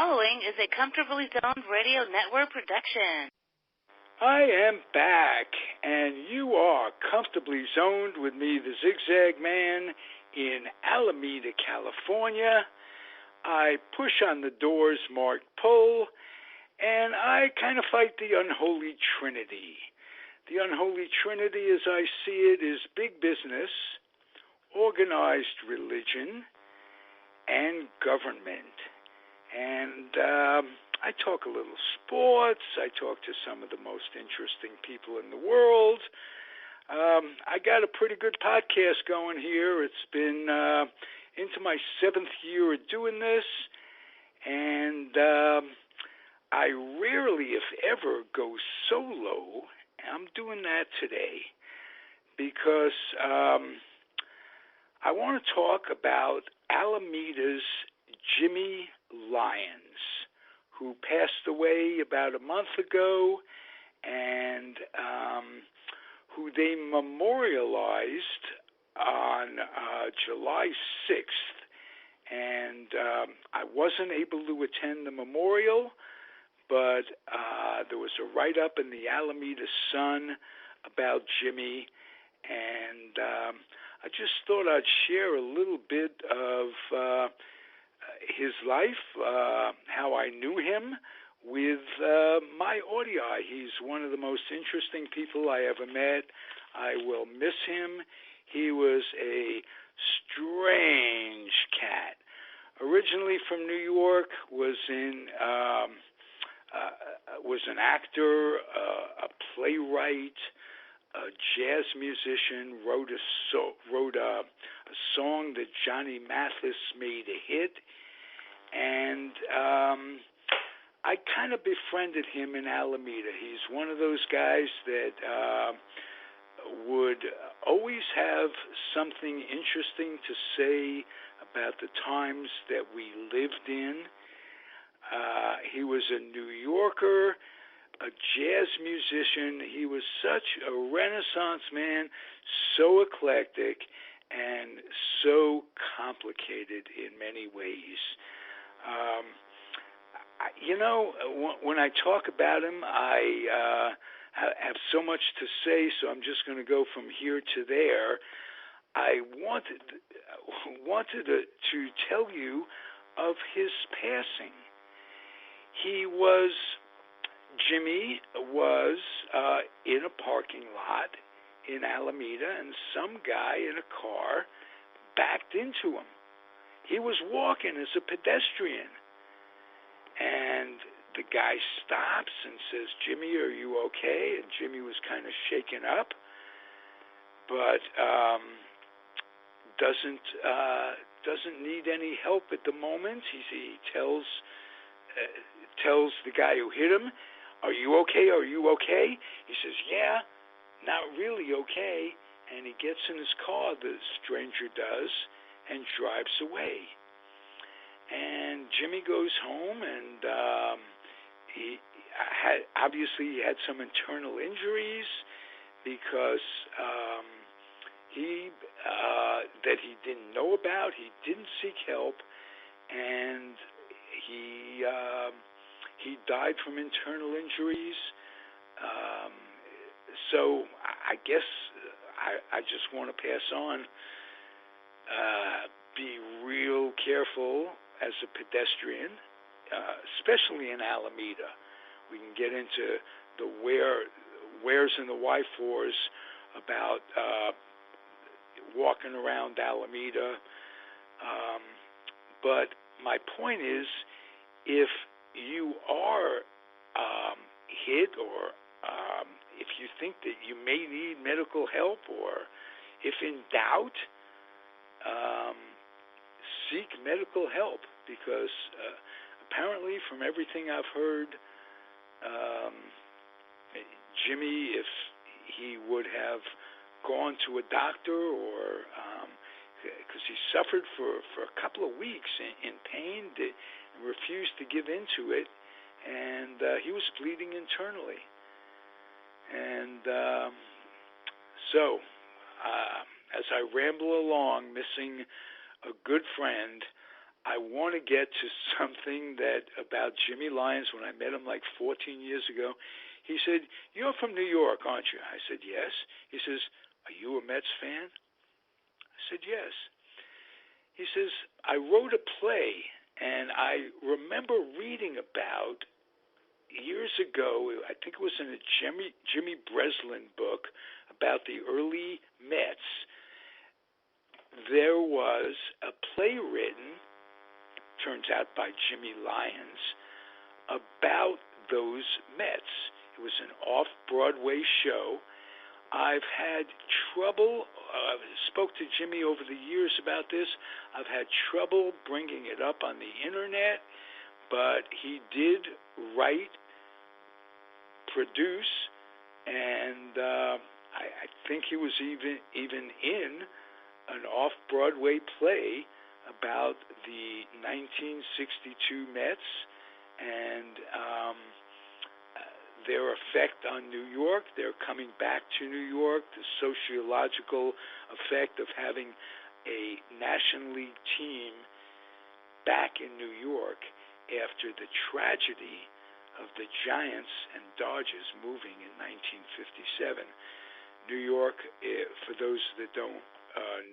following is a Comfortably Zoned Radio Network production. I am back, and you are comfortably zoned with me, the Zig Zag Man, in Alameda, California. I push on the doors marked pull, and I kind of fight the unholy trinity. The unholy trinity, as I see it, is big business, organized religion, and government. And I talk a little sports. I talk to some of the most interesting people in the world. I got a pretty good podcast going here. It's been into my 7th year of doing this, and I rarely, if ever, go solo. I'm doing that today because I want to talk about Alameda's Jimmy Lyons, who passed away about a month ago, and who they memorialized on July 6th. And I wasn't able to attend the memorial, but there was a write-up in the Alameda Sun about Jimmy, and I just thought I'd share a little bit of his life, how I knew him, with my audio. He's one of the most interesting people I ever met. I will miss him. He was a strange cat. Originally from New York, was an actor, a playwright, a jazz musician, wrote a song that Johnny Mathis made a hit, and I kind of befriended him in Alameda. He's one of those guys that would always have something interesting to say about the times that we lived in. He was a New Yorker, a jazz musician. He was such a Renaissance man, so eclectic and so complicated in many ways. When I talk about him, I have so much to say, so I'm just going to go from here to there. I wanted to tell you of his passing. Jimmy was in a parking lot in Alameda, and some guy in a car backed into him. He was walking as a pedestrian, and the guy stops and says, "Jimmy, are you okay?" And Jimmy was kind of shaken up, but doesn't need any help at the moment. He tells the guy who hit him, "Are you okay? Are you okay?" He says, "Yeah, not really okay." And he gets in his car, the stranger does, and drives away. And Jimmy goes home, and he had some internal injuries because that he didn't know about. He didn't seek help, and he died from internal injuries. So I guess I just want to pass on, be real careful as a pedestrian, especially in Alameda. We can get into the wheres and the why-fors about walking around Alameda. But my point is, if you are hit, or if you think that you may need medical help, or if in doubt, seek medical help, because apparently from everything I've heard, Jimmy, if he would have gone to a doctor, or because he suffered for a couple of weeks in pain, refused to give in to it, and he was bleeding internally. And so, as I ramble along, missing a good friend, I want to get to something that about Jimmy Lyons. When I met him like 14 years ago, he said, "You're from New York, aren't you?" I said, "Yes." He says, "Are you a Mets fan?" I said, "Yes." He says, "I wrote a play, and I remember reading about years ago, I think it was in a Jimmy Breslin book about the early Mets. There was a play written, turns out by Jimmy Lyons, about those Mets. It was an off-Broadway show. I've had trouble, I spoke to Jimmy over the years about this. I've had trouble bringing it up on the internet, but he did write, produce, and I think he was even in an off-Broadway play about the 1962 Mets and their effect on New York. They're coming back to New York, the sociological effect of having a National League team back in New York after the tragedy of the Giants and Dodgers moving in 1957. New York, for those that don't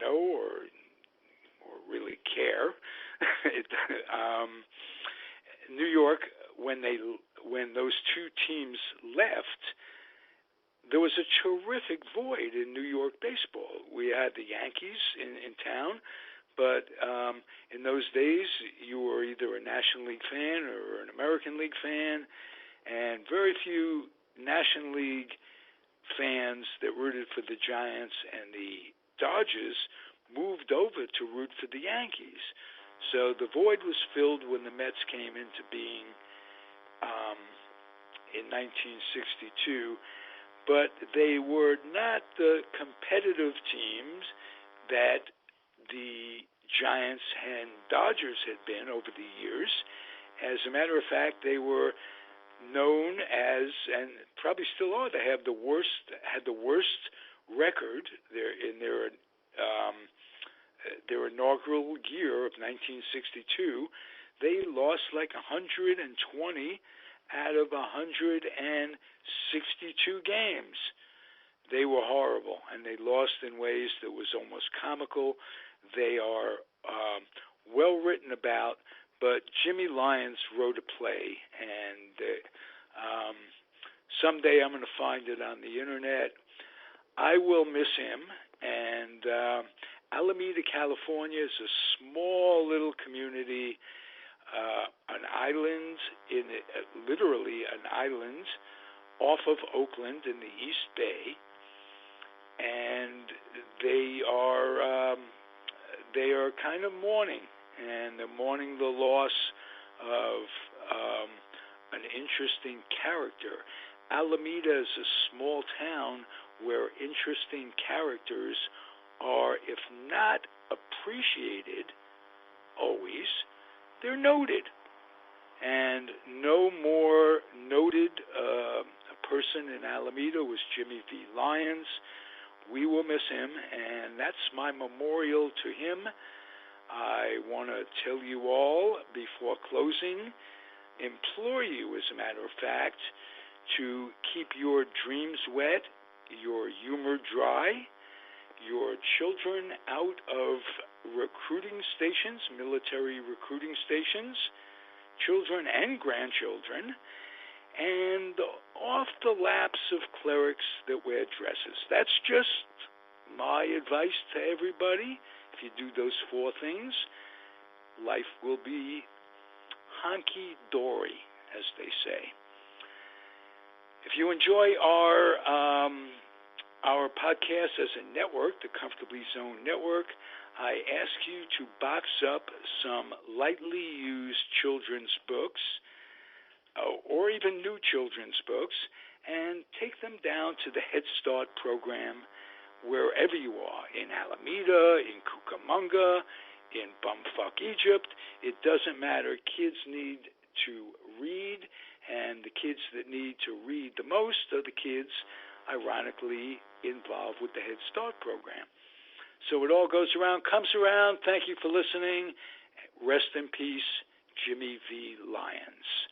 know or really care, New York, when those two teams left, there was a terrific void in New York baseball. We had the Yankees in town, but in those days, you were either a National League fan or an American League fan, and very few National League fans that rooted for the Giants and the Dodgers moved over to root for the Yankees. So the void was filled when the Mets came into being in 1962, but they were not the competitive teams that the Giants and Dodgers had been over the years. As a matter of fact, they were known as, and probably still are, they had the worst record in their inaugural year of 1962. They lost like 120 out of 162 games. They were horrible, and they lost in ways that was almost comical. They are well written about, but Jimmy Lyons wrote a play, and someday I'm going to find it on the internet. I will miss him, and Alameda, California is a small little community, an island, literally an island off of Oakland in the East Bay, and they are kind of mourning, and they're mourning the loss of an interesting character. Alameda is a small town where interesting characters are, if not appreciated always, they're noted. And no more noted a person in Alameda was Jimmy V. Lyons. We will miss him, and that's my memorial to him. I want to tell you all before closing, implore you, as a matter of fact, to keep your dreams wet, your humor dry, your children out of recruiting stations, military recruiting stations, children and grandchildren, and off the laps of clerics that wear dresses. That's just my advice to everybody. If you do those four things, life will be honky-dory, as they say. If you enjoy our podcast as a network, the Comfortably Zoned Network, I ask you to box up some lightly used children's books or even new children's books and take them down to the Head Start program wherever you are, in Alameda, in Cucamonga, in bumfuck Egypt. It doesn't matter. Kids need to read, and the kids that need to read the most are the kids, ironically, involved with the Head Start program. So it all goes around, comes around. Thank you for listening. Rest in peace, Jimmy V. Lyons.